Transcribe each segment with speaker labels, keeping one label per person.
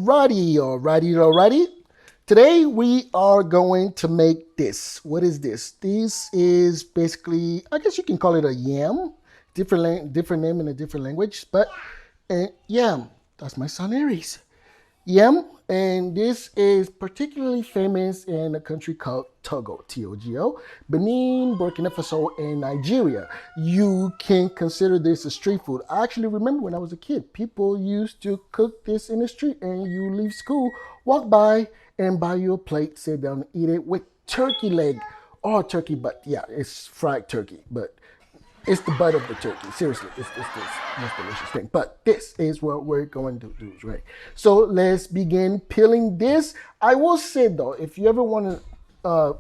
Speaker 1: Alrighty. Today we are going to make this. What is this? This is basically, I guess you can call it a yam. Different name in a different language, but yam. That's my son Aries. Yam, and this is particularly famous in a country called Togo, T-O-G-O, Benin, Burkina Faso, and Nigeria. You can consider this a street food. I actually remember when I was a kid, people used to cook this in the street, and you leave school, walk by, and buy you a plate, sit down and eat it with turkey leg or turkey butt. Yeah, it's fried turkey, but it's the butt of the turkey. Seriously, it's this most delicious thing. But this is what we're going to do, right? So let's begin peeling this. I will say though, if you ever want to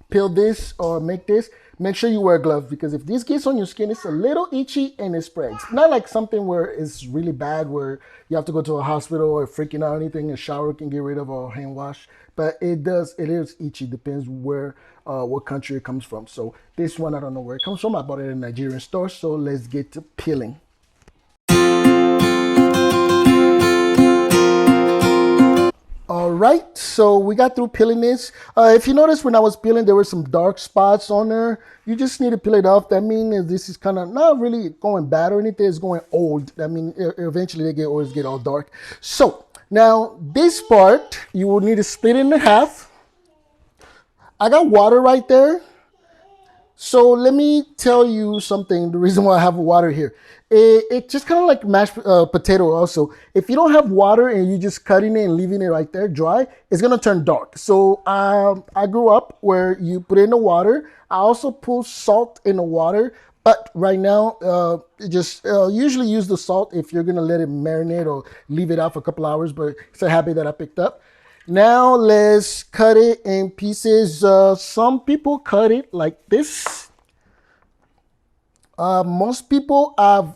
Speaker 1: peel this or make this, make sure you wear gloves, because if this gets on your skin, it's a little itchy and it spreads. Not like something where it's really bad, where you have to go to a hospital or freaking out or anything. A shower can get rid of, or hand wash. But it is itchy. Depends where, what country it comes from. So this one, I don't know where it comes from. I bought it in a Nigerian store. So let's get to peeling. All right, so we got through peeling this. If you notice, when I was peeling, there were some dark spots on there. You just need to peel it off. That means this is kind of not really going bad or anything. It's going old. I mean, eventually they always get all dark. So now this part, you will need to split it in half. I got water right there. So let me tell you something. The reason why I have water here, it's just kind of like mashed potato also. If you don't have water and you just cutting it and leaving it right there dry, it's going to turn dark. So I grew up where you put it in the water. I also put salt in the water. But right now, just usually use the salt if you're going to let it marinate or leave it out for a couple hours. But it's a habit that I picked up. Now let's cut it in pieces. Some people cut it like this. Most people I've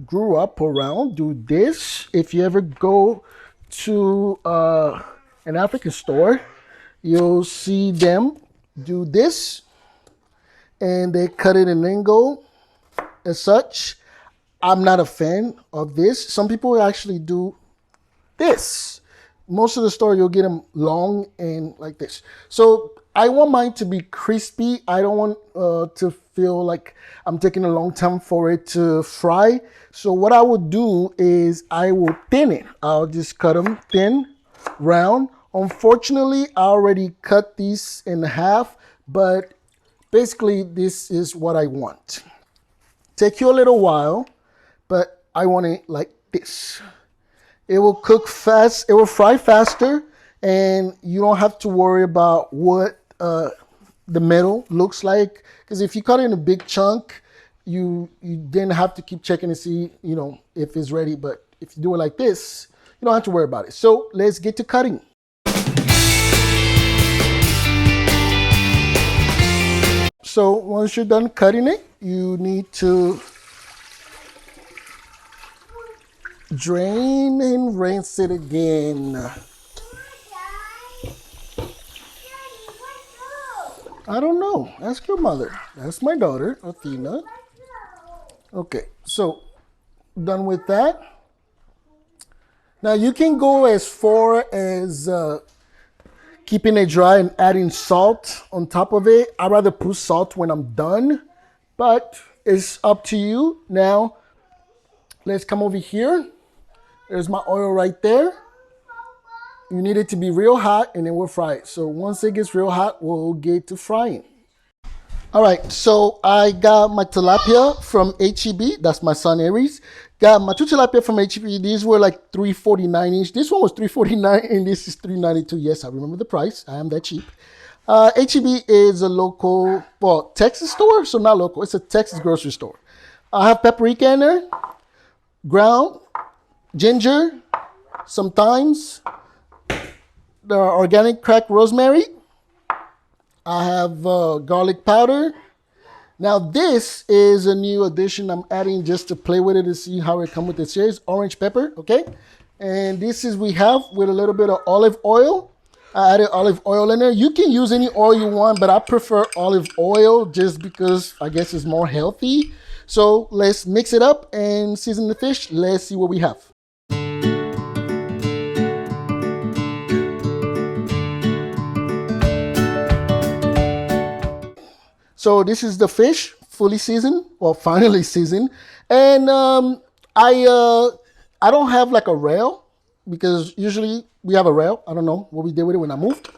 Speaker 1: grew up around do this. If you ever go to an African store, you'll see them do this, and they cut it in angle as such. I'm not a fan of this. Some people actually do this. Most of the store, you'll get them long and like this. So I want mine to be crispy. I don't want to feel like I'm taking a long time for it to fry. So what I would do is I will thin it. I'll just cut them thin, round. Unfortunately, I already cut these in half, but basically this is what I want. Take you a little while, but I want it like this. It will cook fast, it will fry faster, and you don't have to worry about what the metal looks like. Because if you cut it in a big chunk, you then have to keep checking to see, if it's ready. But if you do it like this, you don't have to worry about it. So let's get to cutting. So once you're done cutting it, you need to drain and rinse it again. I don't know. Ask your mother. That's my daughter, Athena. Okay, so done with that. Now you can go as far as keeping it dry and adding salt on top of it. I'd rather put salt when I'm done, but it's up to you. Now let's come over here. There's my oil right there. You need it to be real hot, and then we'll fry it. So once it gets real hot, we'll get to frying. All right, so I got my tilapia from HEB. That's my son Aries. Got my 2 tilapia from HEB. These were like $3.49 each. This one was $3.49 and this is $3.92. Yes, I remember the price. I am that cheap. HEB is a local, Texas store. So not local. It's a Texas grocery store. I have paprika in there, ground ginger, some thymes, the organic cracked rosemary. I have garlic powder. Now this is a new addition I'm adding just to play with it to see how it comes with the series. Orange pepper, okay? And this is we have with a little bit of olive oil. I added olive oil in there. You can use any oil you want, but I prefer olive oil just because I guess it's more healthy. So let's mix it up and season the fish. Let's see what we have. So this is the fish, fully seasoned, well, finally seasoned. And I don't have like a rail, because usually we have a rail. I don't know what we did with it when I moved.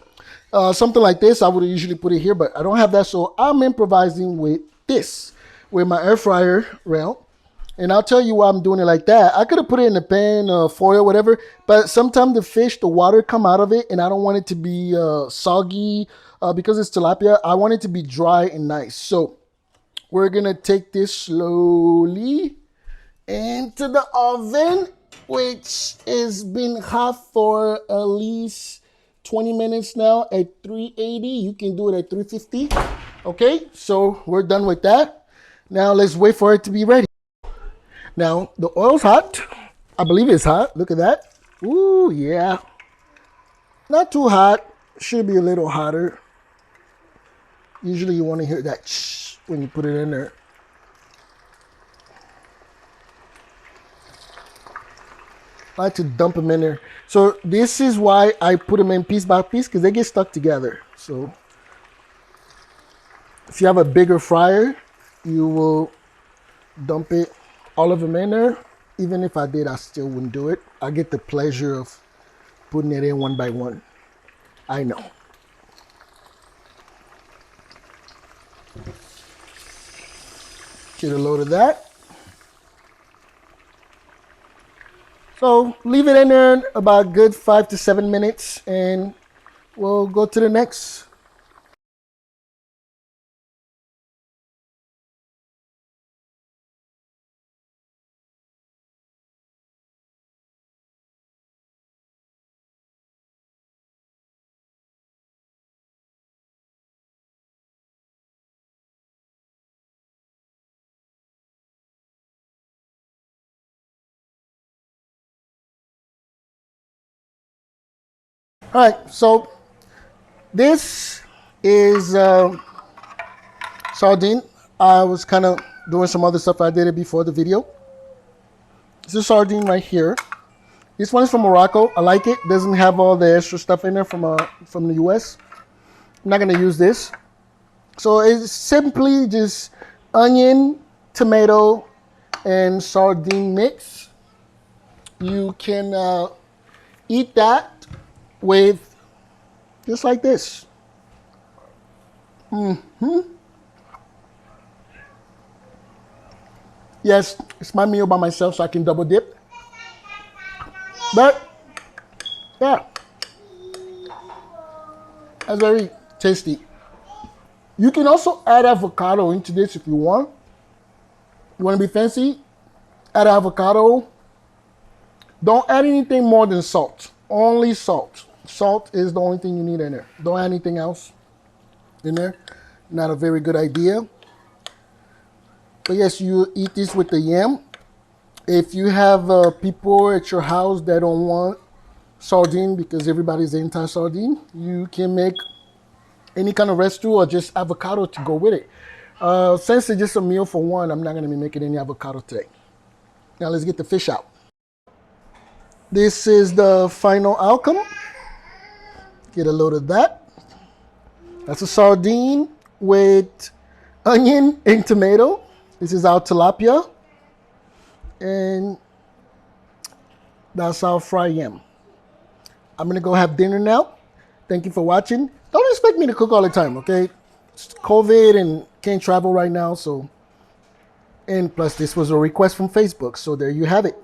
Speaker 1: Something like this, I would usually put it here, but I don't have that. So I'm improvising with this, with my air fryer rail. And I'll tell you why I'm doing it like that. I could have put it in a pan, foil, whatever. But sometimes the fish, the water come out of it, and I don't want it to be soggy because it's tilapia. I want it to be dry and nice. So we're going to take this slowly into the oven, which has been hot for at least 20 minutes now at 380. You can do it at 350. Okay, so we're done with that. Now let's wait for it to be ready. Now, the oil's hot. I believe it's hot. Look at that. Ooh, yeah. Not too hot. Should be a little hotter. Usually you want to hear that shh when you put it in there. I like to dump them in there. So this is why I put them in piece by piece, because they get stuck together. So if you have a bigger fryer, you will dump it, all of them in there. Even if I did, I still wouldn't do it. I get the pleasure of putting it in one by one. I know. Get a load of that. So leave it in there about good 5 to 7 minutes, and we'll go to the next. All right, so this is sardine. I was kind of doing some other stuff. I did it before the video. This is sardine right here. This one is from Morocco. I like it. Doesn't have all the extra stuff in there from the US. I'm not gonna use this. So it's simply just onion, tomato, and sardine mix. You can eat that with just like this. Yes, it's my meal by myself, so I can double dip. But yeah, that's very tasty. You can also add avocado into this if you want. You want to be fancy? Add avocado. Don't add anything more than salt. Only salt. Salt is the only thing you need in there. Don't add anything else in there. Not a very good idea. But yes, you eat this with the yam. If you have people at your house that don't want sardine because everybody's anti-sardine, you can make any kind of residue or just avocado to go with it. Since it's just a meal for one, I'm not going to be making any avocado today. Now let's get the fish out. This is the final outcome. Get a load of that. That's a sardine with onion and tomato. This is our tilapia. And that's our fried yam. I'm gonna go have dinner now. Thank you for watching. Don't expect me to cook all the time, okay? It's COVID and can't travel right now, so. And plus this was a request from Facebook, so there you have it.